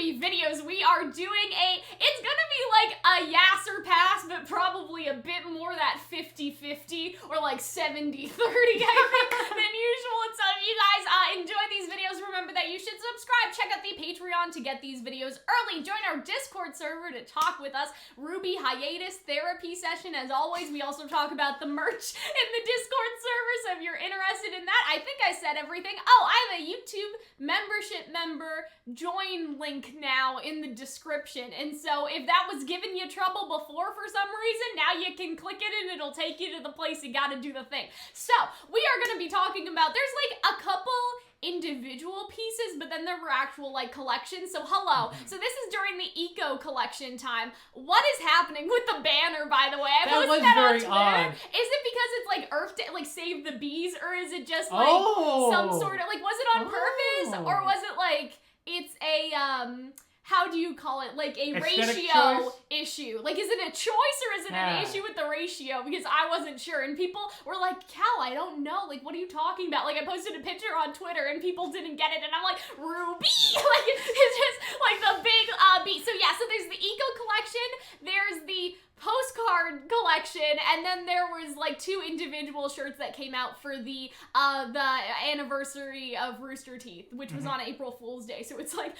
RWBY videos, we are doing it's gonna be like a Yass or pass, but probably a bit more that 50-50 or like 70-30, I think, than usual. And so if you guys enjoy these videos, remember that you should subscribe. Check out the Patreon to get these videos early. Join our Discord server to talk with us. RWBY Hiatus Therapy Session. As always, we also talk about the merch in the Discord server, so if you're interested in that, I think I said everything. Oh, I have a YouTube membership member join link now in the description, and so if that was giving you trouble before for some reason, now you can click it and it'll take you to the place you gotta do the thing. So, we are gonna be talking about, there's like a couple individual pieces, but then there were actual like collections. So hello. So this is during the Eco collection time. What is happening with the banner, by the way? I posted that on Twitter. Odd. Is it because it's like Earth Day, like Save the Bees, or is it just like some sort of like, was it on purpose, or was it like it's a how do you call it? Like a aesthetic ratio choice? Issue. Like, is it a choice or is it an issue with the ratio? Because I wasn't sure. And people were like, Cal, I don't know. Like, what are you talking about? Like, I posted a picture on Twitter and people didn't get it. And I'm like, RWBY! Like, it's just like the big beat. So yeah, so there's the Eco collection. There's the Postcard collection, and then there was like 2 individual shirts that came out for the anniversary of Rooster Teeth, which was on April Fool's Day. So it's like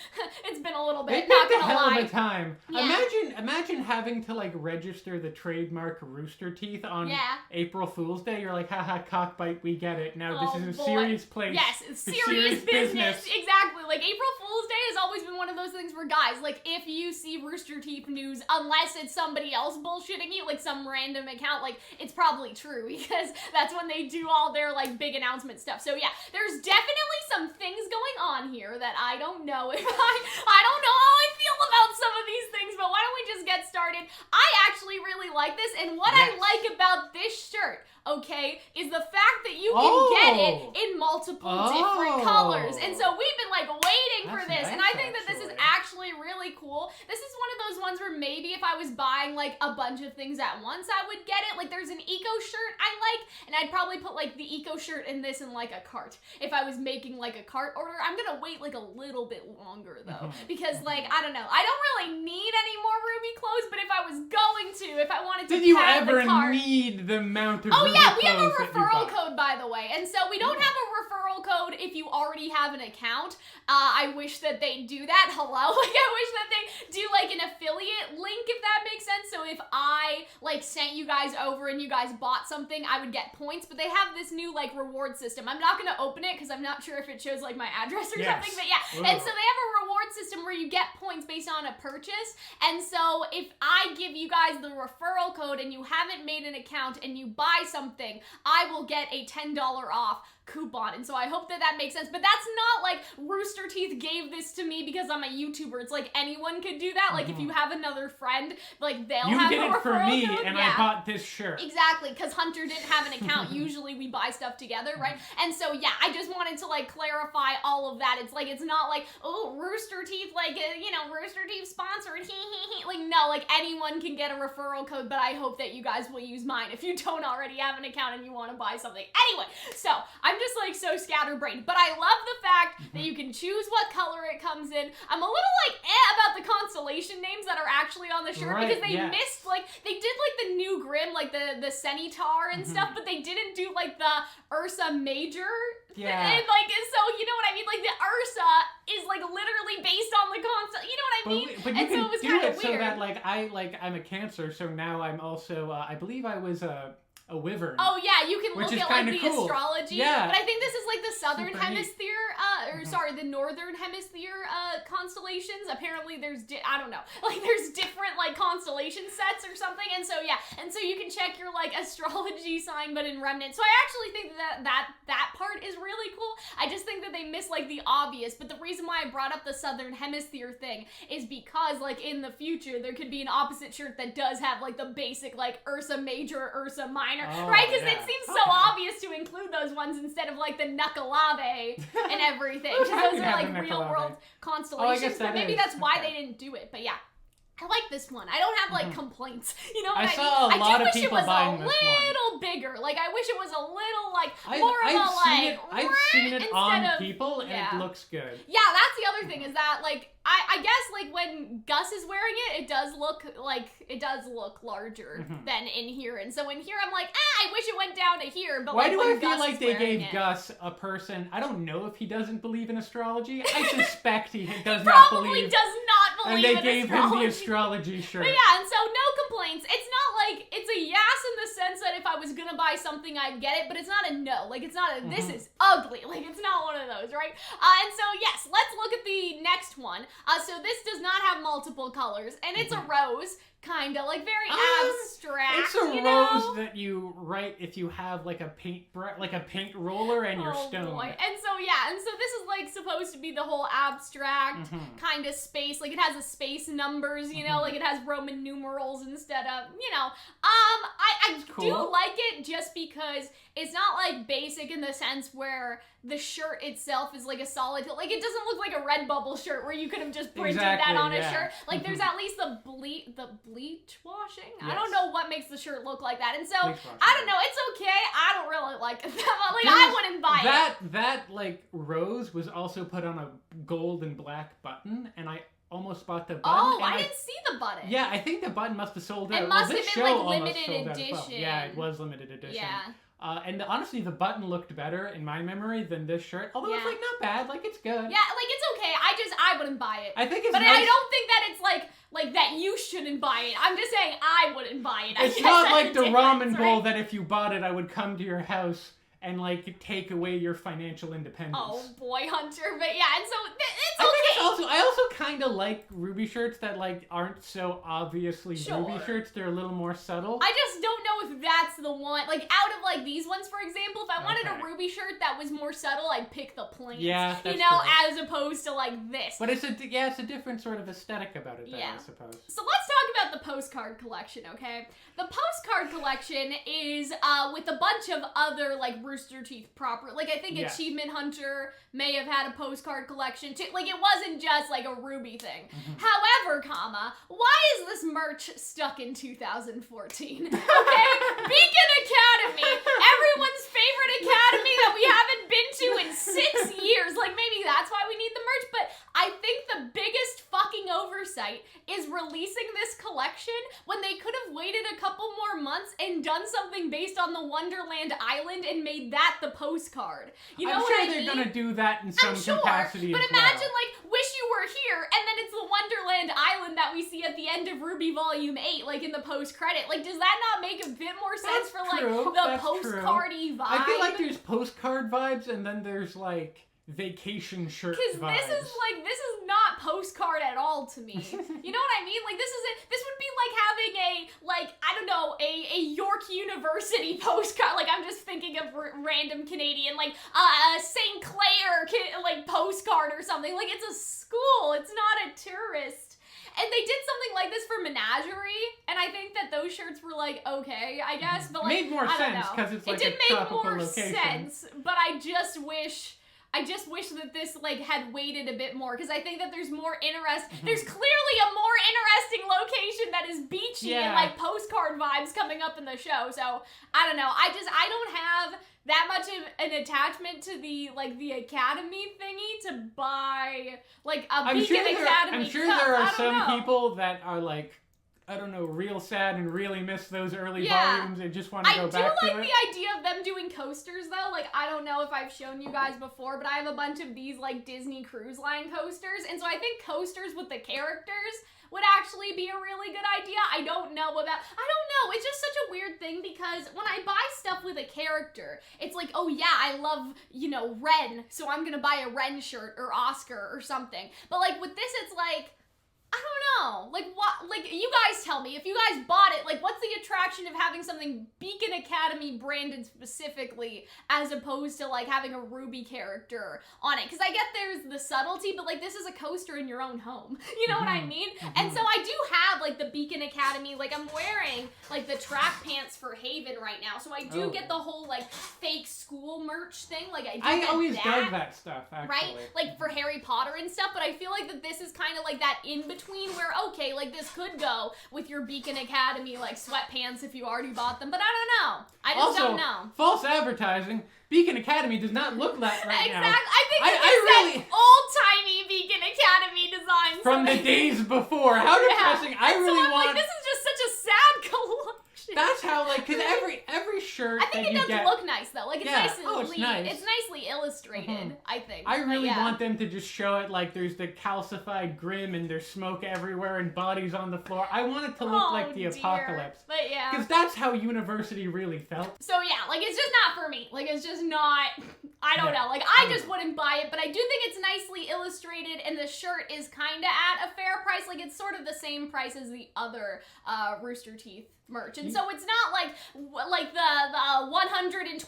it's been a little bit. Not gonna lie. Hell of a time. Yeah. Imagine having to like register the trademark Rooster Teeth on April Fool's Day. You're like, haha, cockbite, we get it. Now this is a serious place. Yes, serious business. Exactly. Like April Fool's Day has always been one of those things where guys, like if you see Rooster Teeth news, unless it's somebody else bullshitting you, like some random account, like it's probably true because that's when they do all their like big announcement stuff. So yeah, there's definitely some things going on here that I don't know if I don't know how I feel about some of these things, but why don't we just get started? I actually really like this, and what I like about this shirt, okay, is the fact that you can get it in multiple different colors. And so we've been like waiting for this, and I think that this is actually really cool. This is one of those ones where maybe if I was buying like a bunch of things at once, I would get it. Like there's an Eco shirt I like, and I'd probably put like the Eco shirt and this in like a cart. If I was making like a cart order, I'm gonna wait like a little bit longer though, because like, I don't know, I don't really need any more RWBY clothes, but if I was going to, if I wanted to, did you ever need the amount of RWBY yeah, we have a referral code, by the way, and so we don't have a referral code if you already have an account. I wish that they do that. Hello? Like, I wish that they do like an affiliate link, if that makes sense. So if I like sent you guys over and you guys bought something, I would get points, but they have this new like reward system. I'm not gonna open it because I'm not sure if it shows like my address or something, but yeah. And so they have a reward system where you get points based on a purchase, and so if I give you guys the referral code and you haven't made an account and you buy something, I will get a $10 off coupon. And so I hope that that makes sense, but that's not like Rooster Teeth gave this to me because I'm a YouTuber. It's like anyone could do that. Like if you have another friend, like they'll have a referral code. You get it for me, and I bought this shirt. Exactly, because Hunter didn't have an account. Usually we buy stuff together, right? And so yeah, I just wanted to like clarify all of that. It's like, it's not like, oh, Rooster Teeth, like, you know, Rooster Teeth sponsored, like, no, like anyone can get a referral code, but I hope that you guys will use mine if you don't already have an account and you want to buy something. Anyway, so I'm just like so scatterbrained, but I love the fact that you can choose what color it comes in. I'm a little like about the Constellation names that are actually on the shirt, because they missed, like, they did like the new Grim, like the Centaur and stuff, but they didn't do like the Ursa Major. Yeah. And like, so you know what I mean? Like the Ursa is like literally based on the Constellation. You know what I mean? But you can do it so that I'm a Cancer, so now I'm also I believe I was a wyvern. Oh yeah, you can look at like the cool. astrology. Yeah. But I think this is like the southern hemisphere, the northern hemisphere constellations. Apparently there's, I don't know, like there's different like constellation sets or something. And so yeah, and so you can check your like astrology sign, but in Remnant. So I actually think that part is really cool. I just think that they miss like the obvious. But the reason why I brought up the southern hemisphere thing is because like in the future there could be an opposite shirt that does have like the basic like Ursa Major, Ursa Minor. Right? Because it seems so obvious to include those ones instead of like the Nuckalave and everything. Because those are like real world constellations. But maybe that's why they didn't do it. But yeah. I like this one. I don't have like complaints. You know what I mean? Saw a lot of people buying this one. I do wish it was a little bigger. Like I wish it was a little like more of a like. I've seen it on people and it looks good. Yeah, that's the other thing is that like I guess like when Gus is wearing it, it does look larger than in here. And so in here I'm like, I wish it went down to here. But why like, do when I feel Gus like is they wearing gave it, Gus a person? I don't know if he doesn't believe in astrology. I suspect he does not probably believe. does not believe in And they gave astrology. him the astrology shirt. But yeah, and so no complaints. It's not like it's a yes in the sense that if I was gonna buy something, I'd get it, but it's not a no. Like, it's not a this is ugly. Like, it's not one of those, right? And so yes, let's look at the next one. So this does not have multiple colors, and it's a rose. Kind of, like, very abstract, It's a you rose know? that you write if you have, like, a paint roller and your stone. Boy. And so, yeah, and so this is, like, supposed to be the whole abstract kind of space. Like, it has a space numbers, you know? Like, it has Roman numerals instead of, you know. I do like it just because it's not, like, basic in the sense where the shirt itself is, like, a solid, like, it doesn't look like a Redbubble shirt where you could have just printed that on a shirt. Like, there's at least the bleach washing? Yes. I don't know what makes the shirt look like that. And so, I don't know, it's okay. I don't really like it that much. Like, I wouldn't buy it. That, like, rose was also put on a gold and black button, and I almost bought the button. Oh, I didn't see the button. Yeah, I think the button must have sold out. It must have been, like, limited edition. Well. Yeah, it was limited edition. Yeah. And honestly, the button looked better in my memory than this shirt. Although it's like not bad, like it's good. Yeah, like it's okay. I wouldn't buy it. I think it's but nice. I don't think that it's like that you shouldn't buy it. I'm just saying I wouldn't buy it. It's not like the ramen bowl that if you bought it, I would come to your house and like take away your financial independence. Oh boy, Hunter, but yeah, and so it's okay. I also kind of like RWBY shirts that like aren't so obviously RWBY shirts. They're a little more subtle. I just don't know if that's the one. Like out of like these ones, for example, if I wanted a RWBY shirt that was more subtle, I'd pick the plain. Yeah, that's you know, true. as opposed to like this. But it's a different sort of aesthetic about it, though, I suppose. So let's talk about the postcard collection, okay? The postcard collection is with a bunch of other like Rooster Teeth proper. Like I think Achievement Hunter may have had a postcard collection too. Like it wasn't just like a RWBY thing. However, why is this merch stuck in 2014? Okay? Beacon Academy, everyone's favorite academy that we haven't been to in 6 years. Like maybe that's why we need the merch, but I think the biggest fucking oversight is releasing this collection when they could have waited a couple more months and done something based on the Wonderland Island and made that the postcard. You know I'm what sure I they're mean? gonna do that in some capacity but as imagine well. like wish you were here and then it's the Wonderland Island that we see at the end of RWBY Volume 8 like in the post credit. Like does that not make a bit more sense for like the postcardy vibe? I feel like there's postcard vibes and then there's like vacation shirt vibes. Because this is not postcard at all to me. You know what I mean? Like this would be like having a York University postcard. Like I'm just thinking of random Canadian like St. Clair like postcard or something. Like it's a school. It's not a tourist. And they did something like this for Menagerie, and I think that those shirts were like okay, I guess, but like made more sense because it's like it did make more location. sense. But I just wish that this like had waited a bit more because I think that there's more interest. There's clearly a more interesting location that is beachy and like postcard vibes coming up in the show. So I don't know. I don't have that much of an attachment to the academy thingy to buy like a Beacon Academy. I'm sure there are some people that are like, I don't know, real sad and really miss those early volumes and just want to go back to it. I do like the idea of them doing coasters though. Like I don't know if I've shown you guys before, but I have a bunch of these like Disney Cruise Line coasters, and so I think coasters with the characters would actually be a really good idea. I don't know. It's just such a weird thing because when I buy stuff with a character, it's like, oh yeah, I love, Ren, so I'm gonna buy a Ren shirt or Oscar or something. But like with this, it's like, I don't know. Like what? Like you guys tell me if you guys bought it. Like what's the attraction of having something Beacon Academy branded specifically as opposed to like having a RWBY character on it? Because I get there's the subtlety, but like this is a coaster in your own home. You know what I mean? And so I do have like the Beacon Academy. Like I'm wearing like the track pants for Haven right now, so I do get the whole like fake school merch thing. Like I always dug that stuff. Actually. Right? Like for Harry Potter and stuff. But I feel like that this is kind of like that in between where okay, like this could go with your Beacon Academy like sweatpants if you already bought them, but I don't know. I just don't know. False advertising. Beacon Academy does not look like right now. Exactly. I think it's old-timey Beacon Academy designs from the days before. How depressing. I really want... this is just such a sad collection. That's how, like, because every shirt I think that it does look nice, though. Like, it's it's nice. It's nicely illustrated, I think. I really want them to just show it, like, there's the calcified grim and there's smoke everywhere and bodies on the floor. I want it to look like the apocalypse. But yeah. Because that's how University really felt. So yeah, like, it's just not for me. Like, it's just not... I don't know. Like, I just wouldn't buy it, but I do think it's nicely illustrated, and the shirt is kind of at a fair price. Like, it's sort of the same price as the other Rooster Teeth merch. And so it's not like the $125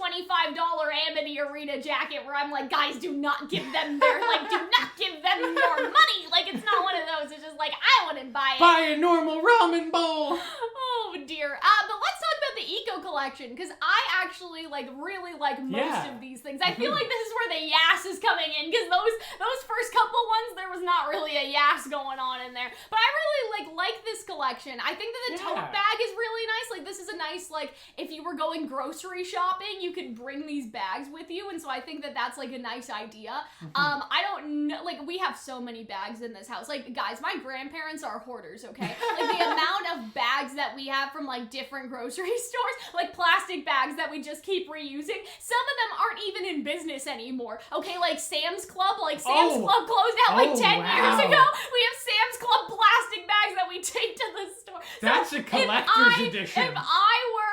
Amity Arena jacket where I'm like, guys, do not give them their, like, do not give them your money. Like, it's not one of those. It's just like, I wouldn't buy it. Buy a normal ramen bowl. Oh, dear. But let's talk about the Eco collection, because I actually, like, really like most of these things. I feel like this is where the Yass is coming in, because those first couple ones, there was not really a Yass going on in there. But I really like this collection. I think that the tote bag is really nice. Like, this is a nice, like, if you were going grocery shopping, you could bring these bags with you, and so I think that that's, like, a nice idea. I don't know, like, we have so many bags in this house. Like, guys, my grandparents are hoarders, okay? Like, the amount of bags that we have from, like, different grocery stores, like, plastic bags that we just keep reusing, some of them aren't even in business anymore, okay? Like, Sam's Club, Club closed out, 10 years ago. We have Sam's Club plastic bags that we take to the store. That's a collector's edition. If I were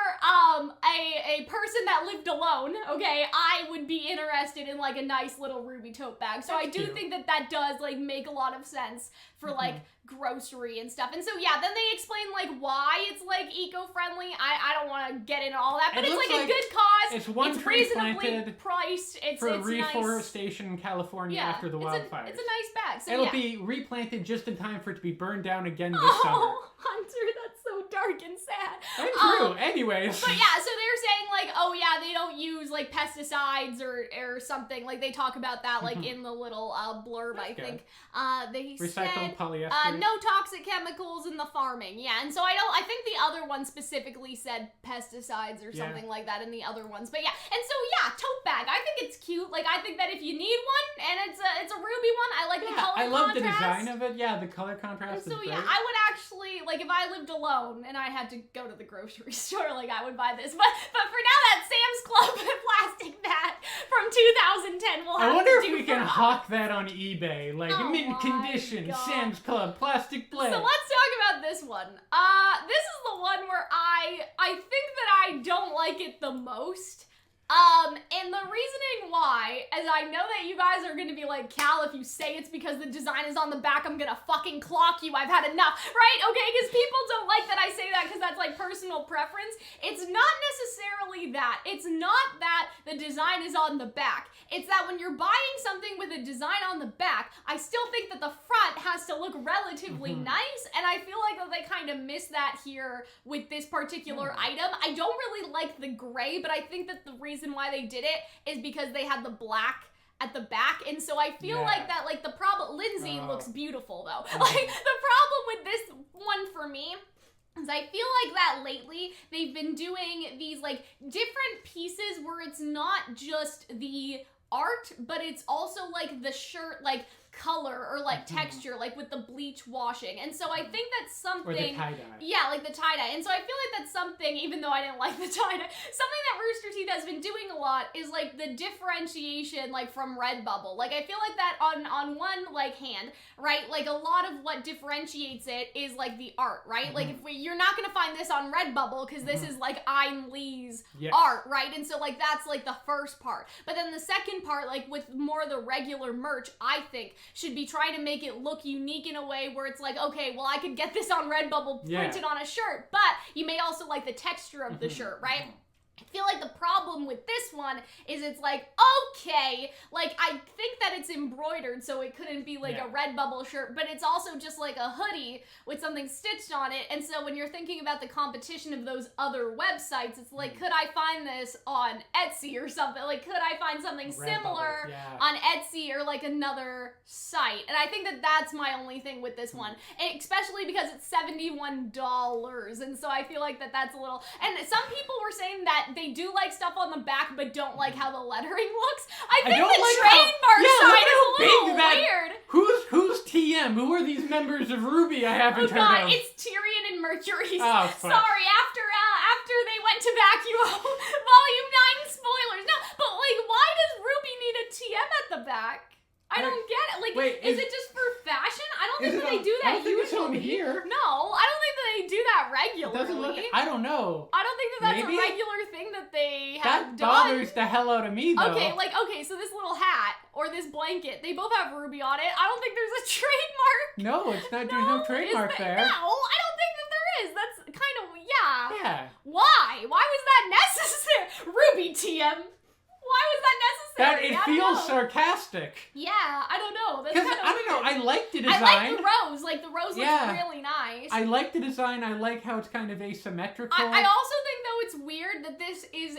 a person that lived alone, okay, I would be interested in, like, a nice little RWBY tote bag. So I do think that does, like, make a lot of sense for, like, grocery and stuff. And so, yeah, then they explain, like, why it's, like, eco-friendly. I don't want to get into all that, but it's like a good cause. It's reasonably priced. It's reforestation in California after the wildfires. It's a nice bag. So, it'll be replanted just in time for it to be burned down again this summer. Oh, Hunter, that's so dark and sad. That's true. Anyways. But yeah, so they're saying, like, oh yeah, they don't use, like, pesticides or something. Like, they talk about that, like, in the little blurb, I think. They recycled polyester. No toxic chemicals in the farming. Yeah, and so I think the other one specifically said pesticides or something like that in the other ones. But yeah, and so yeah, tote bag. I think it's cute. Like, I think that if you need one, and it's a RWBY one, I like the color contrast. I love the design of it. Yeah, the color contrast is great. So yeah, I would actually, like, if I lived alone and I had to go to the grocery store, like, I would buy this. But for now, that Sam's Club plastic bag from 2010 will have to do. I wonder if we can hawk that on eBay, like, mint condition, Sam's Club plastic blade. So let's talk about this one. This is the one where I think that I don't like it the most. And the reasoning why, as I know that you guys are gonna be like, Cal, if you say it's because the design is on the back, I'm gonna fucking clock you. I've had enough, right? Okay, because people don't like that I say that because that's, like, personal preference. It's not necessarily that. It's not that the design is on the back. It's that when you're buying something with a design on the back, I still think that the front has to look relatively nice, and I feel like that they kind of miss that here with this particular item. I don't really like the gray, but I think that the reason why they did it is because they had the black at the back, and so I feel like that, like, the problem, Lindsay looks beautiful though. Like, the problem with this one for me is I feel like that lately they've been doing these, like, different pieces where it's not just the art, but it's also, like, the shirt, like, color or, like, texture, like, with the bleach washing. And so I think that's something... Or the tie-dye. Yeah, like the tie-dye. And so I feel like that's something, even though I didn't like the tie-dye, something that Rooster Teeth has been doing a lot is, like, the differentiation, like, from Redbubble. Like, I feel like that on one, like, hand, right? Like, a lot of what differentiates it is, like, the art, right? Like, if you're not gonna find this on Redbubble because this is, like, Ein Lee's art, right? And so, like, that's, like, the first part. But then the second part, like, with more of the regular merch, I think, should be trying to make it look unique in a way where it's like, okay, well, I could get this on Redbubble printed on a shirt, but you may also like the texture of the shirt, right? I feel like the problem with this one is it's like, okay, like, I think that it's embroidered, so it couldn't be, like, a Redbubble shirt, but it's also just, like, a hoodie with something stitched on it, and so when you're thinking about the competition of those other websites, it's like, could I find this on Etsy or something? Like, could I find something similar on Etsy or, like, another site? And I think that that's my only thing with this one, and especially because it's $71, and so I feel like that's a little, and some people were saying that they do like stuff on the back, but don't like how the lettering looks. I think the trademark side is a little weird. Who's TM? who are these members of RWBY I haven't heard of? It's Tyrion and Mercury. Oh, fuck. Sorry, after they went to Vacuo, Volume 9 spoilers. No, but like, why does RWBY need a TM at the back? I don't get it. Like, wait, is it just for fashion? I don't think that they do that usually. I don't think it's on here. No, I don't think that they do that regularly. I don't know. I don't think that that's Maybe? a regular thing that they have done. That bothers the hell out of me, though. Okay, so this little hat or this blanket, they both have RWBY on it. I don't think there's a trademark. No, it's not. There's no trademark there. No, I don't think that there is. That's kind of, Yeah. Why? Why was that necessary? RWBY TM. Why was that necessary? It feels sarcastic. Yeah, I don't know. That's Because, kind of I don't know, I like the design. I like the rose. Like, the rose looks really nice. I like the design. I like how it's kind of asymmetrical. I also think, though, it's weird that this is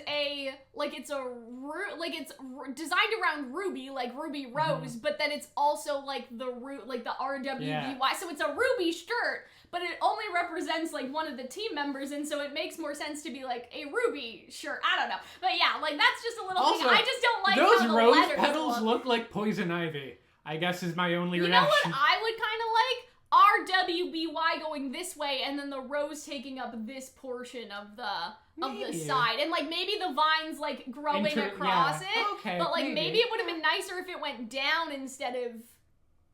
it's designed around RWBY, like Ruby Rose, but then it's also, like, the RWBY. Yeah. So it's a RWBY shirt, but it only represents, like, one of the team members, and so it makes more sense to be, like, a RWBY shirt. I don't know. But yeah, like, that's just a little thing. I just don't like those how the rose letters petals look like poison ivy, I guess is my only reaction. You know what I would kind of like? RWBY going this way, and then the rose taking up this portion of the side, and like maybe the vines like growing across it. Okay, but like maybe it would have been nicer if it went down instead of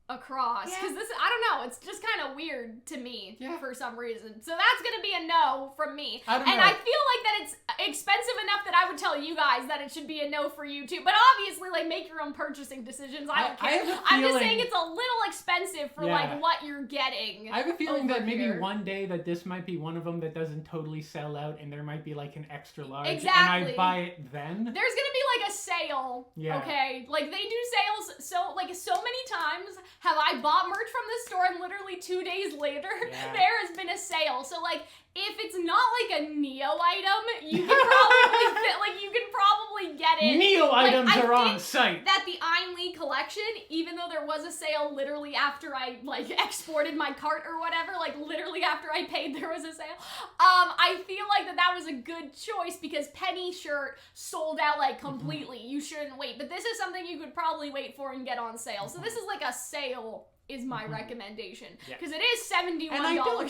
across, because this, I don't know, it's just kind of weird to me for some reason. So that's gonna be a no from me. I feel like that it's expensive enough that I would tell you guys that it should be a no for you too. But obviously, like, make your own purchasing decisions. I don't care. I'm just saying it's a little expensive for like what you're getting. I have a feeling that maybe one day that this might be one of them that doesn't totally sell out, and there might be like an extra large, and I buy it then. There's gonna be like a sale. Okay, like they do sales so many times. Have I bought merch from this store and literally 2 days later there has been a sale? So like if it's not like a Neo item, you can probably get it. Neo items are on site. That the Ainlee collection, even though there was a sale literally after I like exported my cart or whatever, like literally after I paid there was a sale. I feel like that was a good choice because Penny shirt sold out like completely. You shouldn't wait. But this is something you could probably wait for and get on sale. So this is like a sale is my recommendation, because it is $71. And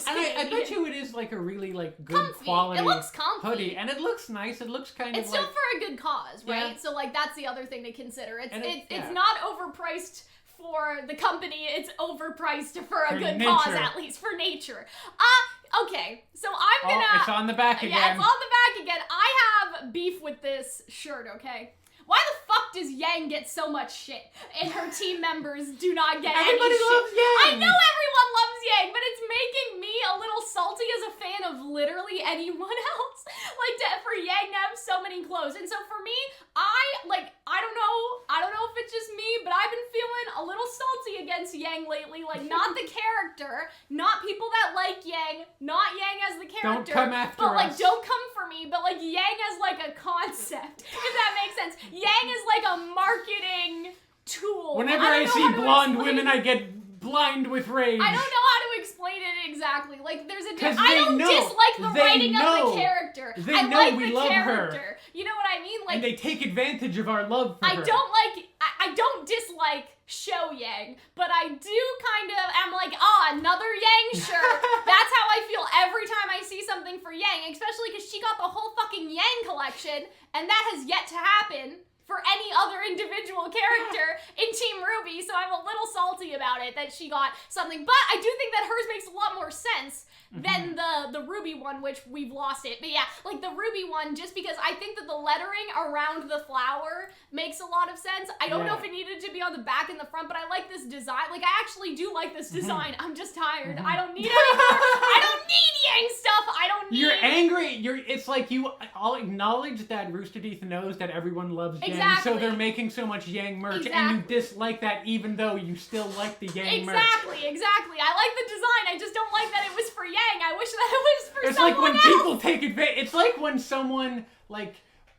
I bet you it is like a really like good comfy. quality It looks comfy. hoodie, and it looks nice. It looks kind of it's still for a good cause, right? So like that's the other thing to consider. It's not overpriced for the company. It's overpriced for a good cause, at least for nature. Okay, so I'm gonna. It's on the back again. Yeah, it's on the back again. I have beef with this shirt. Okay. Why the fuck does Yang get so much shit and her team members do not get any shit? Everybody loves Yang! I know everyone loves Yang, but it's making me a little salty as a fan of literally anyone else. Like, for Yang to have so many clothes. And so for me, I don't know if it's just me, but I've been feeling a little salty against Yang lately. Like, not the character, not people that like Yang, not Yang as the character. Don't come after us. But, like, don't come for me, but, like, Yang as, like, a concept, if that makes sense. Yang is like a marketing tool. Whenever I see blonde women, I get blind with rage. I don't know how to explain it exactly. Like, there's a I don't dislike the writing of the character. They know we love her. You know what I mean? Like, and they take advantage of our love for her. I don't dislike Show Yang, but I do kind of am like, another Yang shirt. That's how I feel every time I see something for Yang, especially because she got the whole fucking Yang collection, and that has yet to happen for any other individual character in Team RWBY, so I'm a little salty about it that she got something, but I do think that hers makes a lot more sense than the RWBY one, which we've lost it. But yeah, like the RWBY one, just because I think that the lettering around the flower makes a lot of sense. I don't know if it needed to be on the back and the front, but I like this design. Like, I actually do like this design. I'm just tired. I don't need any more. I don't need Yang stuff. I don't need... You're angry. It's like I'll acknowledge that Rooster Teeth knows that everyone loves Yang, so they're making so much Yang merch, and you dislike that even though you still like the Yang merch. Exactly. I like the design. I just don't like that it was for Yang. I wish that it was for someone else. It's like when people take advantage. It's like when someone, like,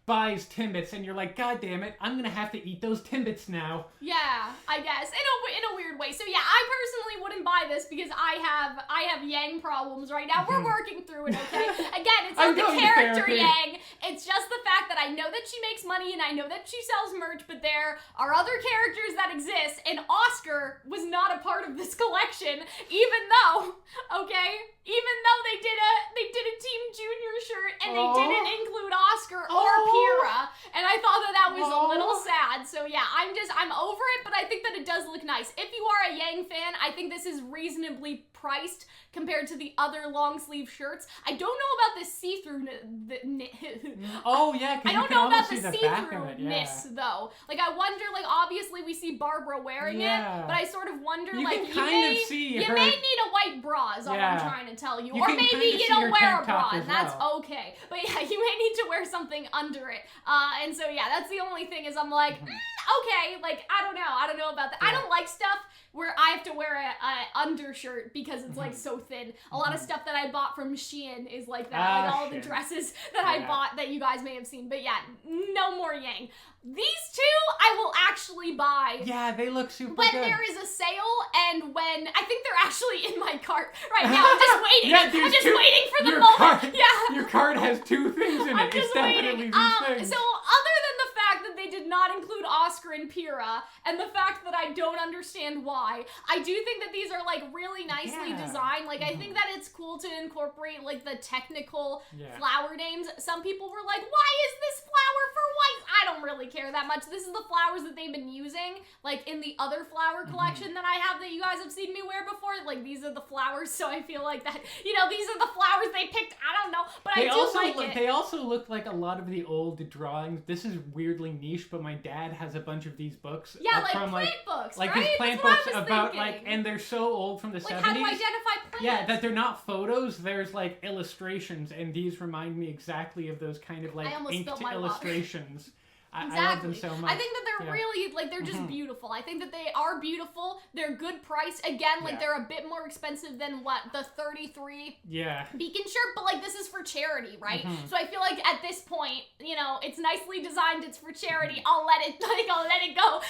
buys Timbits, and you're like, God damn it, I'm gonna have to eat those Timbits now. Yeah, I guess in a weird way. So yeah, I personally wouldn't buy this because I have Yang problems right now. We're working through it, okay? Again, it's not the character Yang. It's just the fact that I know that she makes money and I know that she sells merch, but there are other characters that exist, and Oscar was not a part of this collection, even though they did a Team Junior shirt and they didn't include Oscar or Pyrrha, and I thought that was a little sad. So yeah, I'm over it, but I think that it does look nice. If you are a Yang fan, I think this is reasonably priced compared to the other long sleeve shirts. I don't know about the see-through. I don't know about the see-throughness though. Like I wonder, like obviously we see Barbara wearing it, but I sort of wonder you may need a white bra is all I'm trying to tell you. Or maybe you don't wear a bra and that's okay. But yeah, you may need to wear something under it. And so yeah, that's the only thing is I'm like, okay, like I don't know about that. I don't like stuff where I have to wear a undershirt because it's like so thin. A lot of stuff that I bought from Shein is like that, like all the dresses that I bought that you guys may have seen. But yeah, no more Yang. These two I will actually buy. Yeah, they look super good. When there is a sale and when I think they're actually in my cart right now. I'm just waiting. I'm just waiting for the moment. Your cart has two things in it. It's definitely these things. So other than the fact that they did not include Oscar and Pyrrha, and the fact that I don't understand why, I do think that these are like really nicely designed. Like I think that it's cool to incorporate like the technical flower names. Some people were like, why is this flower for white? I don't really care that much. This is the flowers that they've been using like in the other flower collection that I have that you guys have seen me wear before. Like these are the flowers, so I feel like that, these are the flowers they picked. I don't know, but I do like it. They also look like a lot of the old drawings. This is weirdly niche, but my dad has a bunch of these books. Yeah, like plant books, like right? these plant books about and they're so old from the 70s. How to identify plants. Yeah, that they're not photos. There's like illustrations, and these remind me exactly of those kind of like inked illustrations. Exactly. I love them so much. I think that they're really, like, they're just beautiful. I think that they are beautiful. They're good price. Again, like, they're a bit more expensive than, the 33 Beacon shirt, but, like, this is for charity, right? So I feel like at this point, it's nicely designed, it's for charity, I'll let it go,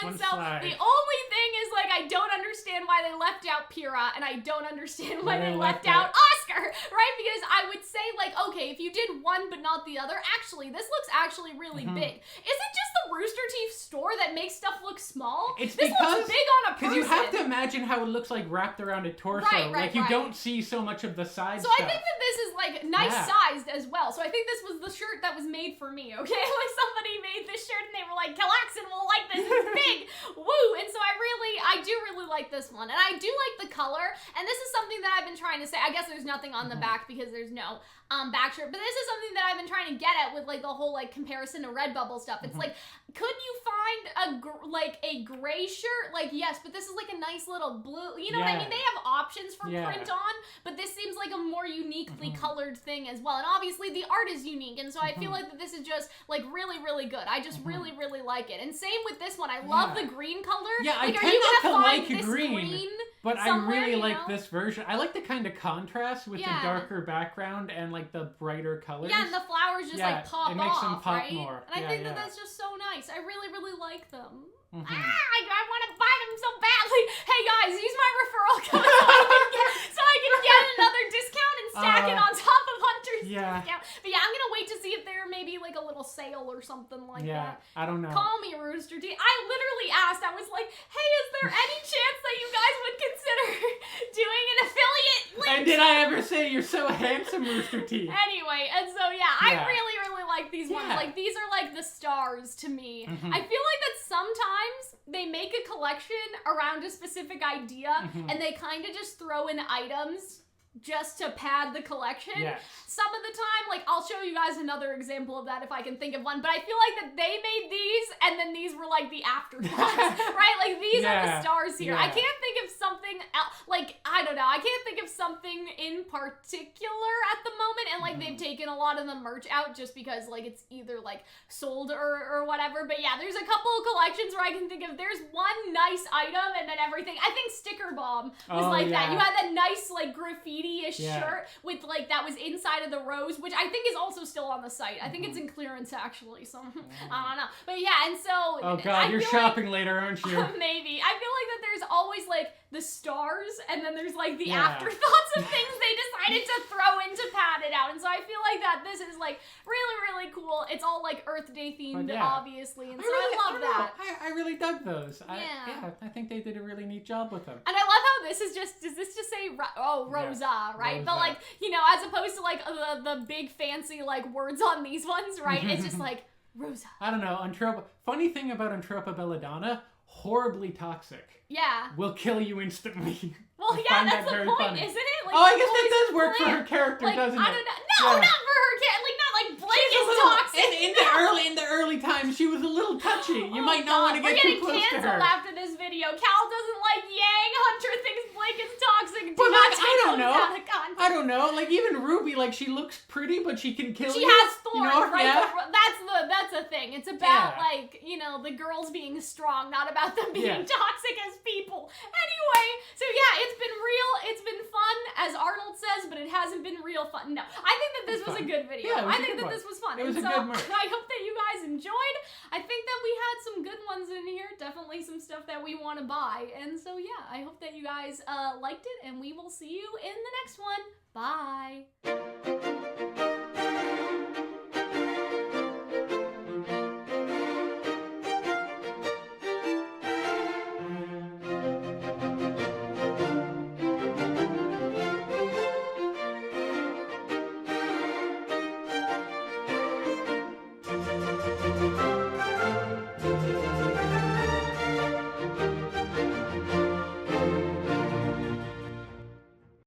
And so the only thing is, like, I don't understand why they left out Pyrrha, and I don't understand why they left out Oscar, right? Because I would say, like, okay, if you did one but not the other, actually, this looks actually really big. Is it just the Rooster Teeth store that makes stuff look small? This looks big on a person. Because you have to imagine how it looks like wrapped around a torso. You don't see so much of the side stuff. So I think that this is like nice sized as well. So I think this was the shirt that was made for me, okay? Like somebody made this shirt and they were like, Calxiyn will like this, it's big, woo! And so I do really like this one. And I do like the color, and this is something that I've been trying to say. I guess there's nothing on the back because there's no back shirt, but this is something that I've been trying to get at with like the whole like comparison to Redbubble stuff. It's like, could you find a gray shirt? Like, yes, but this is like a nice little blue, you know what I mean? They have options for print on, but this seems like a more uniquely colored thing as well. And obviously the art is unique, and so I feel like that this is just like really, really good. I just really, really like it. And same with this one. I love the green color. Yeah, like, I tend not to like green but I really like this version. I like the kind of contrast with the darker background and like the brighter colors. Yeah, and the flowers just like pop off, it makes them pop more. And I think that that's just so nice. I really, really like them. I want to buy them so badly. Hey guys, use my referral code so I can get another discount and stack it on top of Hunter's discount. But yeah, I'm gonna wait to see if there may be like a little sale or something like that. I don't know. Call me, Rooster Teeth. I literally asked, I was like, hey, is there any chance that you guys would consider doing an affiliate link? And did I ever say you're so handsome, Rooster Teeth? Anyway, and so I really, really like these ones. Like, these are like the stars to me. I feel like that sometimes they make a collection around a specific idea and they kind of just throw in items just to pad the collection. Some of the time, like, I'll show you guys another example of that if I can think of one, but I feel like that they made these and then these were like the afterthoughts, right? Like, these are the stars here. I can't think of something like, I don't know, I can't think of something in particular at the moment, and like they've taken a lot of the merch out just because like it's either like sold or whatever. But yeah, there's a couple of collections where I can think of. There's one nice item and then everything. I think Sticker Bomb was that. You had that nice like graffiti-ish shirt with like that was inside of the rose, which I think is also still on the site. I think it's in clearance actually, so I don't know. But yeah, and so oh god, you're shopping later, aren't you? Maybe. I feel like that there's always like the stars and then there's like the afterthoughts of things they decided to throw in to pad it out. And so I feel like that this is like really, really cool. It's all like Earth Day themed, obviously. And so I love that. I really dug those. I think they did a really neat job with them. And I love how this is just, does this just say, Rosa, right? Rosa. But like, you know, as opposed to like the big fancy like words on these ones, right? It's just like, Rosa. I don't know. Funny thing about Antropa belladonna, horribly toxic. Yeah. Will kill you instantly. Well, yeah, that's the point, funny. isn't it? Like, I guess that does work for her character, like, doesn't it? I don't know. No, not for her character. Like, not like Blake is toxic. In the early times, she was a little touchy. You might not want to get too close to her. We're getting canceled after this video. Cal doesn't like Yang. Hunter thinks Blake is toxic. But like, I don't know. Like even Ruby, like she looks pretty, but she can kill you. She has thorns, you know? right? Yeah. That's the thing. It's about like, you know, the girls being strong, not about them being toxic as people. Anyway, so yeah, it's been real. It's been fun, as Arnold says, but it hasn't been real fun. No, I think that this was a good video. Yeah, I think that this was fun. It was and a so good merch. I hope that you guys enjoyed. I think that we had some good ones in here. Definitely some stuff that we want to buy. And so yeah, I hope that you guys liked it, and we will see you in the next one. Bye.